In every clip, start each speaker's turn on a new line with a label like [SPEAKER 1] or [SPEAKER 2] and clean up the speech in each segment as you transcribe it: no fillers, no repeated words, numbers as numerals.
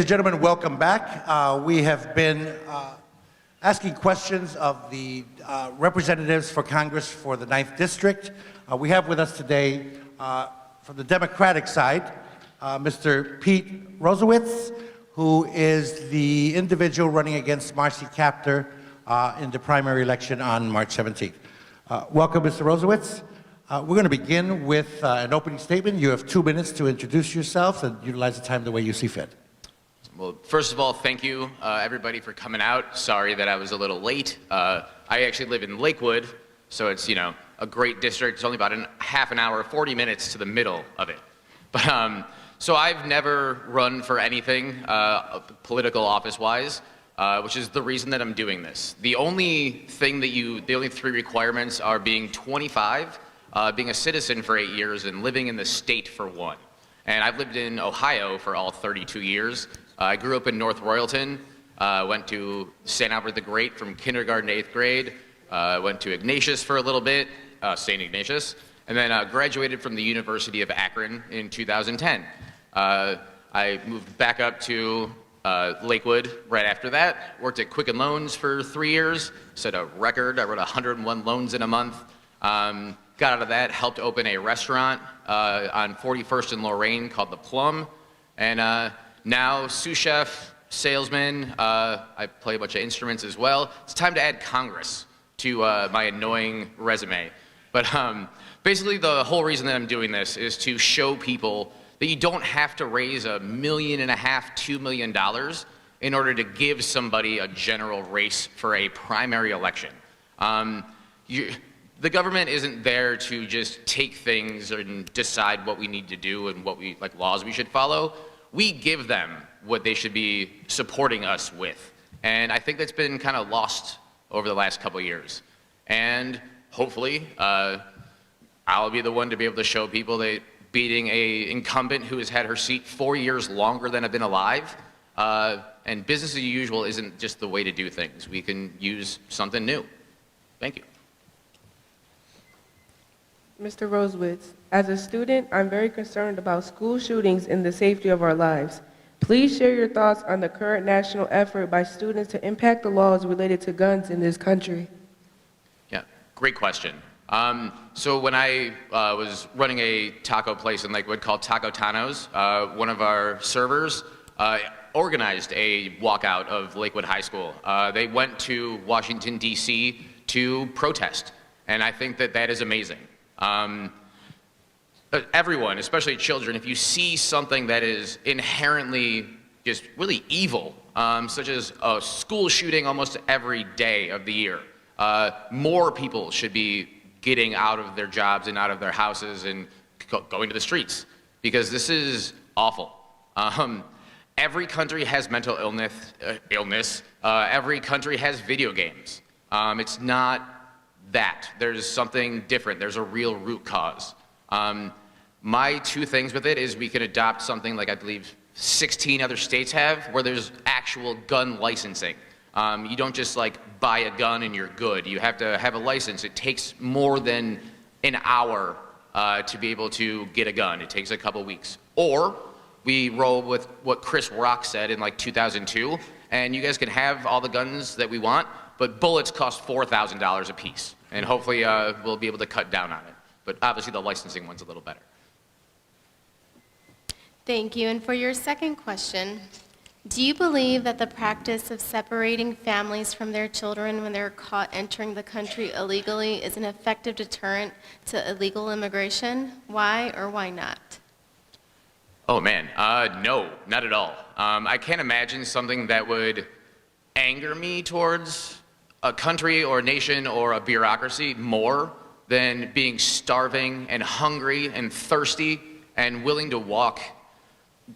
[SPEAKER 1] and gentlemen, welcome back. We have been asking questions of the representatives for Congress for the 9th District. We have with us today, from the Democratic side, Mr. Pete Rosewitz, who is the individual running against Marcy Kaptur in the primary election on March 17th. Welcome, Mr. Rosewitz. We're going to begin with an opening statement. You have 2 minutes to introduce yourself and utilize the time the way you see fit.
[SPEAKER 2] Well, first of all, thank you, everybody, for coming out. Sorry that I was a little late. I actually live in Lakewood, so it's, you know, a great district. It's only about half an hour, 40 minutes to the middle of it. But so I've never run for anything political office-wise, which is the reason that I'm doing this. The only 3 requirements are being 25, being a citizen for 8 years, and living in the state for 1. And I've lived in Ohio for all 32 years. I grew up in North Royalton, went to St. Albert the Great from kindergarten to 8th grade, went to Ignatius for a little bit, St. Ignatius, and then graduated from the University of Akron in 2010. I moved back up to Lakewood right after that, worked at Quicken Loans for 3 years, set a record. I wrote 101 loans in a month. Got out of that, helped open a restaurant on 41st and Lorain called The Plum, and now sous chef, salesman. I play a bunch of instruments as well. It's time to add Congress to my annoying resume. But basically the whole reason that I'm doing this is to show people that you don't have to raise $1.5 million, $2 million in order to give somebody a general race for a primary election. The government isn't there to just take things and decide what we need to do and what laws we should follow. We give them what they should be supporting us with. And I think that's been kind of lost over the last couple of years. And hopefully, I'll be the one to be able to show people that beating an incumbent who has had her seat 4 years longer than I've been alive, and business as usual isn't just the way to do things. We can use something new. Thank you.
[SPEAKER 3] Mr. Rosewitz, as a student, I'm very concerned about school shootings and the safety of our lives. Please share your thoughts on the current national effort by students to impact the laws related to guns in this country.
[SPEAKER 2] Yeah, great question. So when I was running a taco place in Lakewood called Taco Tanos, one of our servers organized a walkout of Lakewood High School. They went to Washington, D.C. to protest, and I think that that is amazing. Everyone, especially children, if you see something that is inherently just really evil, such as a school shooting almost every day of the year, more people should be getting out of their jobs and out of their houses and going to the streets, because this is awful. Every country has mental illness. Every country has video games. It's not that. There's something different. There's a real root cause. My 2 things with it is we can adopt something like I believe 16 other states have, where there's actual gun licensing. You don't just buy a gun and you're good. You have to have a license. It takes more than an hour to be able to get a gun. It takes a couple weeks. Or we roll with what Chris Rock said in 2002, and you guys can have all the guns that we want, but bullets cost $4,000 a piece. And hopefully we'll be able to cut down on it. But obviously the licensing one's a little better.
[SPEAKER 4] Thank you. And for your second question, do you believe that the practice of separating families from their children when they're caught entering the country illegally is an effective deterrent to illegal immigration? Why or why not?
[SPEAKER 2] Oh man, no, not at all. I can't imagine something that would anger me towards a country or a nation or a bureaucracy more than being starving and hungry and thirsty and willing to walk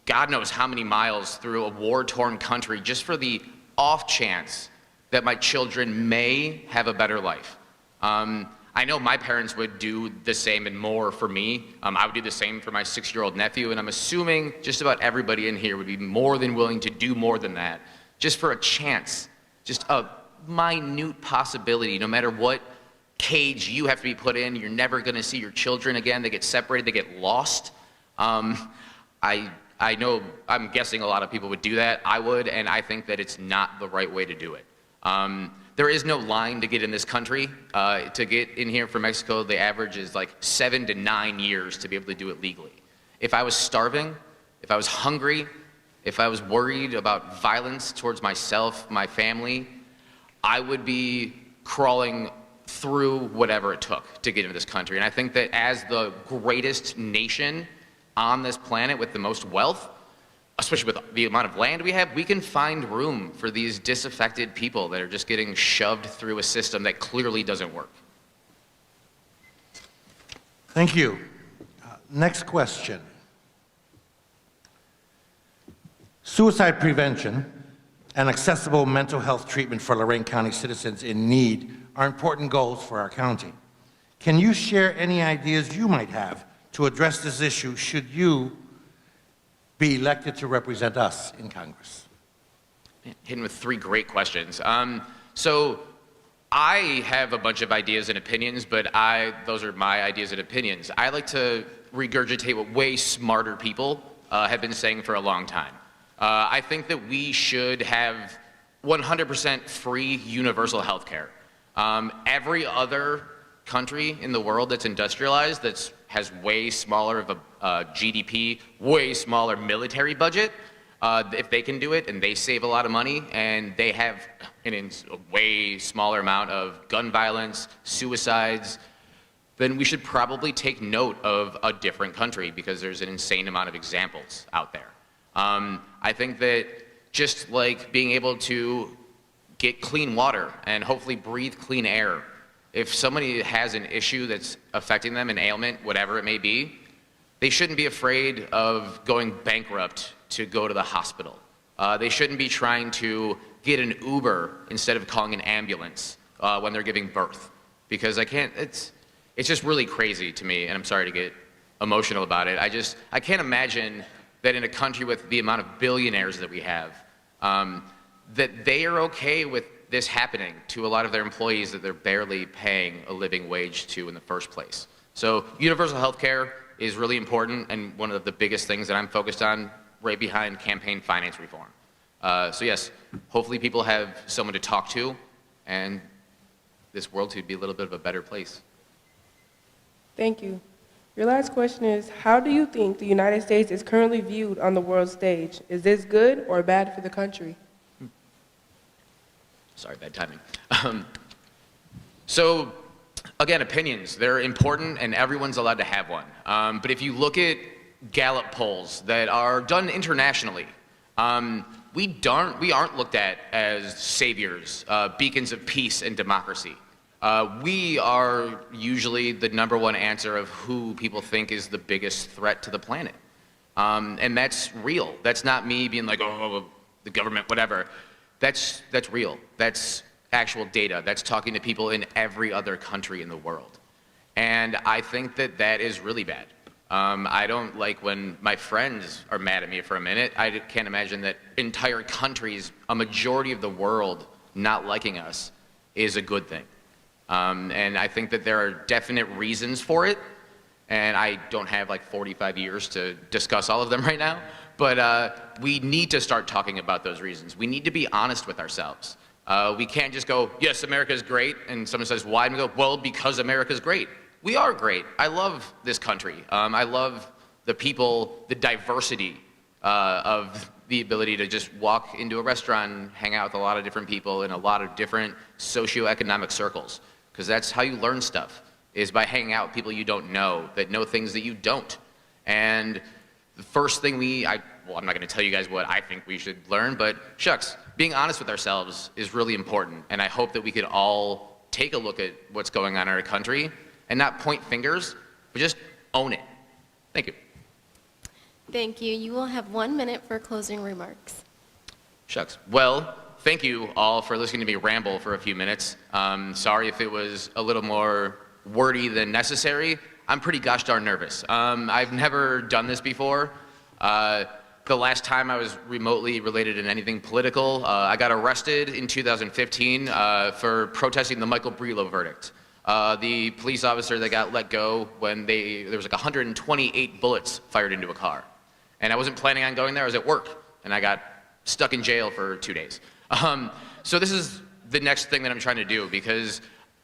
[SPEAKER 2] God knows how many miles through a war-torn country just for the off chance that my children may have a better life. I know my parents would do the same and more for me. I would do the same for my 6-year-old nephew, and I'm assuming just about everybody in here would be more than willing to do more than that, just for a chance, just a minute possibility. No matter what cage you have to be put in, you're never going to see your children again. They get separated, they get lost. I I'm guessing a lot of people would do that. I would, and I think that it's not the right way to do it. There is no line to get in this country. To get in here from Mexico, the average is like 7 to 9 years to be able to do it legally. If I was starving, if I was hungry, if I was worried about violence towards myself, my family, I would be crawling through whatever it took to get into this country. And I think that as the greatest nation on this planet with the most wealth, especially with the amount of land we have, we can find room for these disaffected people that are just getting shoved through a system that clearly doesn't work.
[SPEAKER 1] Thank you. Next question. Suicide prevention and accessible mental health treatment for Lorain County citizens in need are important goals for our county. Can you share any ideas you might have to address this issue should you be elected to represent us in Congress?
[SPEAKER 2] Hitting with 3 great questions. So I have a bunch of ideas and opinions, but those are my ideas and opinions. I like to regurgitate what way smarter people have been saying for a long time. I think that we should have 100% free universal health care. Every other country in the world that's industrialized, that has way smaller of a GDP, way smaller military budget, if they can do it and they save a lot of money and they have a way smaller amount of gun violence, suicides, then we should probably take note of a different country because there's an insane amount of examples out there. I think that just like being able to get clean water and hopefully breathe clean air, if somebody has an issue that's affecting them, an ailment, whatever it may be, they shouldn't be afraid of going bankrupt to go to the hospital. They shouldn't be trying to get an Uber instead of calling an ambulance when they're giving birth. Because it's just really crazy to me, and I'm sorry to get emotional about it. I can't imagine that in a country with the amount of billionaires that we have, that they are okay with this happening to a lot of their employees that they're barely paying a living wage to in the first place. So universal health care is really important and one of the biggest things that I'm focused on right behind campaign finance reform. So yes, hopefully people have someone to talk to and this world could be a little bit of a better place.
[SPEAKER 3] Thank you. Your last question is, how do you think the United States is currently viewed on the world stage? Is this good or bad for the country?
[SPEAKER 2] Sorry, bad timing. So, again, opinions, they're important and everyone's allowed to have one. But if you look at Gallup polls that are done internationally, we aren't looked at as saviors, beacons of peace and democracy. We are usually the #1 answer of who people think is the biggest threat to the planet. And that's real. That's not me being like, oh, the government, whatever. That's real. That's actual data. That's talking to people in every other country in the world. And I think that that is really bad. I don't like when my friends are mad at me for a minute. I can't imagine that entire countries, a majority of the world not liking us is a good thing. And I think that there are definite reasons for it. And I don't have like 45 years to discuss all of them right now. But we need to start talking about those reasons. We need to be honest with ourselves. We can't just go, yes, America's great. And someone says, why? And we go, well, because America's great. We are great. I love this country. I love the people, the diversity of the ability to just walk into a restaurant and hang out with a lot of different people in a lot of different socioeconomic circles. Because that's how you learn stuff, is by hanging out with people you don't know, that know things that you don't. And the first thing well, I'm not going to tell you guys what I think we should learn, but shucks, being honest with ourselves is really important. And I hope that we could all take a look at what's going on in our country and not point fingers, but just own it. Thank you.
[SPEAKER 4] Thank you. You will have 1 minute for closing remarks.
[SPEAKER 2] Shucks. Well, thank you all for listening to me ramble for a few minutes. Sorry if it was a little more wordy than necessary. I'm pretty gosh darn nervous. I've never done this before. The last time I was remotely related in anything political, I got arrested in 2015 for protesting the Michael Brelow verdict. The police officer that got let go when there was like 128 bullets fired into a car. And I wasn't planning on going there. I was at work, and I got stuck in jail for 2 days. So this is the next thing that I'm trying to do, because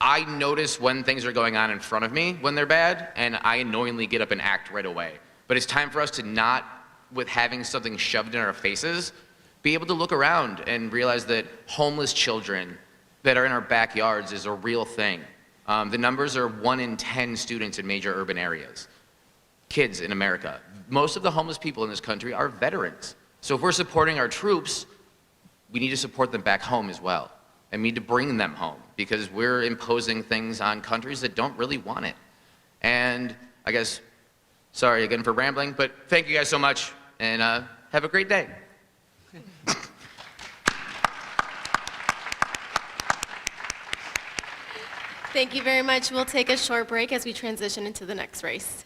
[SPEAKER 2] I notice when things are going on in front of me when they're bad, and I annoyingly get up and act right away. But it's time for us to not, with having something shoved in our faces, be able to look around and realize that homeless children that are in our backyards is a real thing. The numbers are 1 in 10 students in major urban areas. Kids in America. Most of the homeless people in this country are veterans. So if we're supporting our troops, we need to support them back home as well. And we need to bring them home, because we're imposing things on countries that don't really want it. And I guess, sorry again for rambling, but thank you guys so much, and have a great day.
[SPEAKER 4] Thank you very much. We'll take a short break as we transition into the next race.